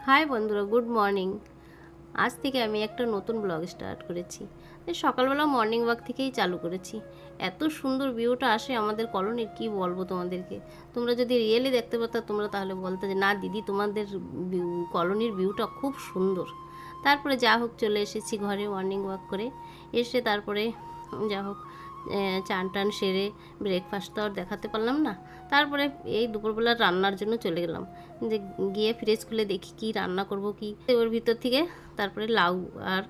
High বন্ধুরা, good morning. আজ থেকে আমি একটা নতুন ব্লগ স্টার্ট করেছি। সকালবেলা মর্নিং ওয়াক থেকেই চালু করেছি। এত সুন্দর ভিউটা আসে আমাদের কলোনির, কি বলবো তোমাদেরকে। তোমরা যদি রিয়েলি দেখতে পারতো তোমরা তাহলে বলতে যে না দিদি, তোমাদের কলোনির ভিউটা খুব সুন্দর। তারপরে যা হোক চলে এসেছি ঘরে মর্নিং ওয়াক করে। এসে তারপরে যা হোক চান টান সেরে ব্রেকফাস্ট তো আর দেখাতে পারলাম না। তারপরে এই দুপুরবেলা রান্নার জন্য চলে গেলাম, যে গিয়ে ফ্রিজ খুলে দেখি কি রান্না করব। কি ওর ভিতর থেকে তারপরে লাউ আর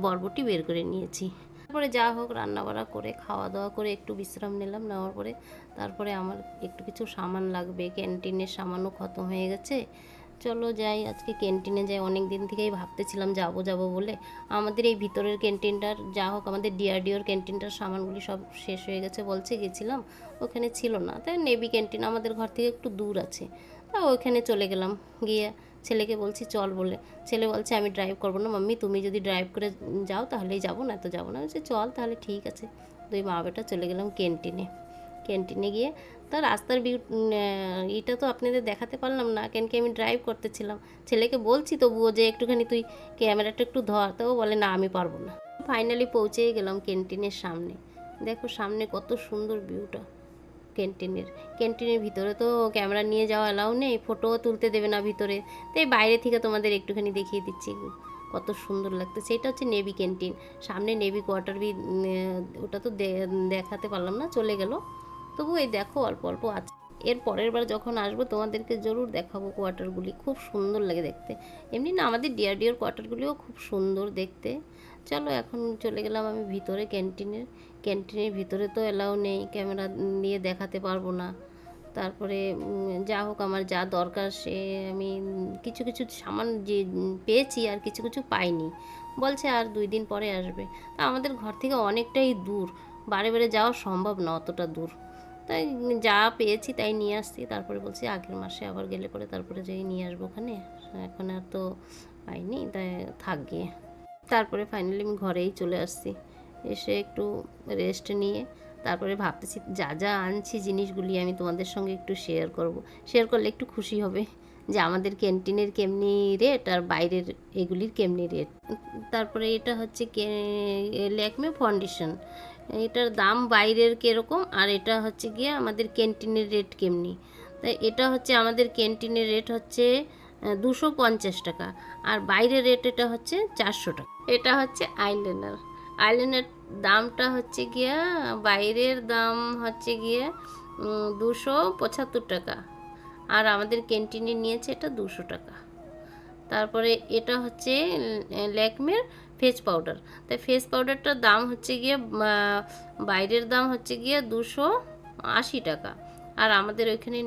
বরবটি বের করে নিয়েছি। তারপরে যা হোক রান্না বাড়া করে খাওয়া দাওয়া করে একটু বিশ্রাম নিলাম। নেওয়ার পরে তারপরে আমার একটু কিছু সামান লাগবে, ক্যান্টিনের সামানও খতম হয়ে গেছে। চলো যাই, আজকে ক্যান্টিনে যাই। অনেক দিন থেকেই ভাবতেছিলাম যাব বলে। আমাদের এই ভিতরের ক্যান্টিনটার যা হোক, আমাদের ডিআরডিওর ক্যান্টিনটার সামানগুলি সব শেষ হয়ে গেছে বলছে, গেছিলাম ওখানে ছিল না। তাই নেভি ক্যান্টিন আমাদের ঘর থেকে একটু দূর আছে, তা ওইখানে চলে গেলাম। গিয়ে ছেলেকে বলছি চল বলে, ছেলে বলছে আমি ড্রাইভ করবো না মাম্মি, তুমি যদি ড্রাইভ করে যাও তাহলেই যাবো, না তো যাবো না। বলছে চল তাহলে ঠিক আছে। দুই মা বেটা চলে গেলাম ক্যান্টিনে গিয়ে তার রাস্তার এটা তো আপনাদের দেখাতে পারলাম না, কেন কি আমি ড্রাইভ করতেছিলাম। ছেলেকে বলছি তবুও যে একটুখানি তুই ক্যামেরাটা একটু ধর, তো বলে না আমি পারবো না। ফাইনালি পৌঁছেই গেলাম ক্যান্টিনের সামনে। দেখো সামনে কত সুন্দর ভিউটা ক্যান্টিনের ভিতরে তো ক্যামেরা নিয়ে যাওয়া অ্যালাউ নেই, ফটোও তুলতে দেবে না ভিতরে। তাই বাইরে থেকে তোমাদের একটুখানি দেখিয়ে দিচ্ছি কত সুন্দর লাগতেছে। এটা হচ্ছে নেভি ক্যান্টিন, সামনে নেভি কোয়ার্টার বি। ওটা তো দেখাতে পারলাম না, চলে গেল। তবু এই দেখো অল্প অল্প আছে। এর পরের বার যখন আসবো তোমাদেরকে জরুর দেখাবো কোয়ার্টারগুলি, খুব সুন্দর লাগে দেখতে। এমনি না, আমাদের ডিআরডিওর কোয়ার্টারগুলিও খুব সুন্দর দেখতে। চলো এখন চলে গেলাম আমি ভিতরে ক্যান্টিনের ভিতরে তো অ্যালাউ নেই, ক্যামেরা নিয়ে দেখাতে পারবো না। তারপরে যা হোক আমার যা দরকার সে আমি কিছু কিছু সামান যে পেয়েছি, আর কিছু কিছু পাইনি। বলছে আর 2 দিন পরে আসবে। তা আমাদের ঘর থেকে অনেকটাই দূর, বারে বারে যাওয়া সম্ভব না অতটা দূর। তাই যা পেয়েছি তাই নিয়ে আসছি। তারপরে বলছি আগের মাসে আবার গেলে পরে তারপরে যেই নিয়ে আসবো ওখানে। এখন আর তো পাইনি, তাই থাক গিয়ে। তারপরে ফাইনালি আমি ঘরেই চলে আসছি। এসে একটু রেস্ট নিয়ে তারপরে ভাবতেছি যা যা আনছি জিনিসগুলি আমি তোমাদের সঙ্গে একটু শেয়ার করলে একটু খুশি হবে যে আমাদের ক্যান্টিনের কেমনি রেট আর বাইরের এগুলির কেমনি রেট। তারপরে এটা হচ্ছে ল্যাকমে ফাউন্ডেশন, এটার দাম বাইরের কীরকম আর এটা হচ্ছে গিয়ে আমাদের ক্যান্টিনের রেট কেমনি। তাই এটা হচ্ছে আমাদের ক্যান্টিনের রেট হচ্ছে 250 টাকা, আর বাইরের রেট এটা হচ্ছে 400 টাকা। এটা হচ্ছে আইলাইনার দামটা হচ্ছে গিয়া, বাইরের দাম হচ্ছে গিয়ে 275 টাকা, আর আমাদের ক্যান্টিনে নিয়েছে এটা 200 টাকা। তারপরে এটা হচ্ছে ল্যাকমের ফেস পাউডার। তাই ফেস পাউডারটার দাম হচ্ছে গিয়ে বাইরের দাম হচ্ছে গিয়ে 280 টাকা, আর আমাদের ওইখানে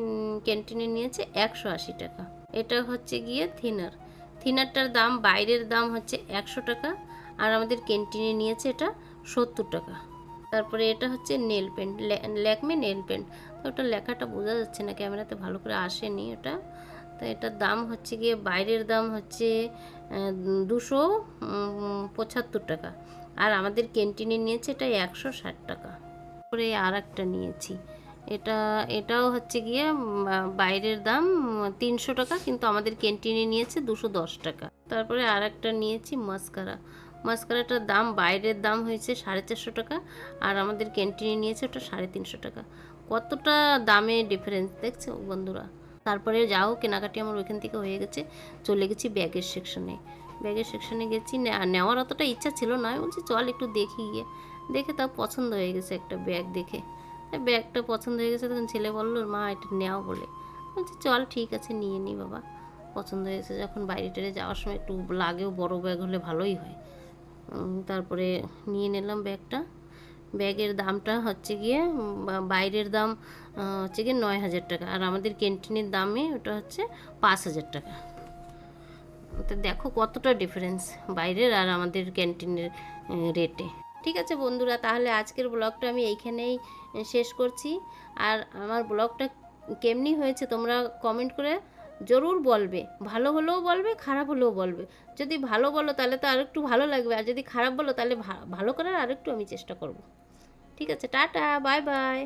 ক্যান্টিনে নিয়েছে 180 টাকা। এটা হচ্ছে গিয়ে থিনারটার দাম বাইরের দাম হচ্ছে 100 টাকা, আর আমাদের ক্যান্টিনে নিয়েছে এটা 70 টাকা। তারপরে এটা হচ্ছে nail paint, Lakme nail paint. তো ওটা লেখাটা বোঝা যাচ্ছে না, ক্যামেরাতে ভালো করে আসেনি ওটা। তো এটার দাম হচ্ছে গিয়ে বাইরের দাম হচ্ছে 275 টাকা, আর আমাদের ক্যান্টিনে নিয়েছে এটা 160 টাকা। তারপরে আর একটা নিয়েছি, এটাও হচ্ছে গিয়ে বাইরের দাম 300 টাকা, কিন্তু আমাদের ক্যান্টিনে নিয়েছে 210 টাকা। তারপরে আর একটা নিয়েছি মাস্কারাটার দাম বাইরের দাম হয়েছে 450 টাকা, আর আমাদের ক্যান্টিনে নিয়েছে ওটা 350 টাকা। কতটা দামে ডিফারেন্স দেখছো বন্ধুরা। তারপরে যাও কেনাকাটি আমার ওইখান থেকে হয়ে গেছে, চলে গেছি ব্যাগের সেকশনে গেছি। নেওয়ার অতটা ইচ্ছা ছিল না, আমি বলছি চল একটু দেখি। গিয়ে দেখে তা পছন্দ হয়ে গেছে একটা ব্যাগ। দেখে ব্যাগটা পছন্দ হয়ে গেছে, তখন ছেলে বললো মা এটা নেও বলে। বলছি চল ঠিক আছে নিয়ে নিই বাবা, পছন্দ হয়েছে যখন বাইরে টেরে যাওয়ার সময় একটু লাগেও, বড় ব্যাগ হলে ভালোই হয়। তারপরে নিয়ে নিলাম ব্যাগের দামটা হচ্ছে গিয়ে বাইরের দাম হচ্ছে গিয়ে 9,000 টাকা, আর আমাদের ক্যান্টিনের দামে ওটা হচ্ছে 5,000 টাকা। তো দেখো কতটা ডিফারেন্স বাইরের আর আমাদের ক্যান্টিনের রেটে। ঠিক আছে বন্ধুরা, তাহলে আজকের ব্লগটা আমি এইখানেই শেষ করছি। আর আমার ব্লগটা কেমনি হয়েছে তোমরা কমেন্ট করে জরুর বলবে, ভালো হলেও বলবে, খারাপ হলেও বলবে। যদি ভালো বলো তাহলে তো আরেকটু ভালো লাগবে, আর যদি খারাপ বলো তাহলে ভালো করার আরেকটু আমি চেষ্টা করব। ঠিক আছে, টাটা, বাই বাই।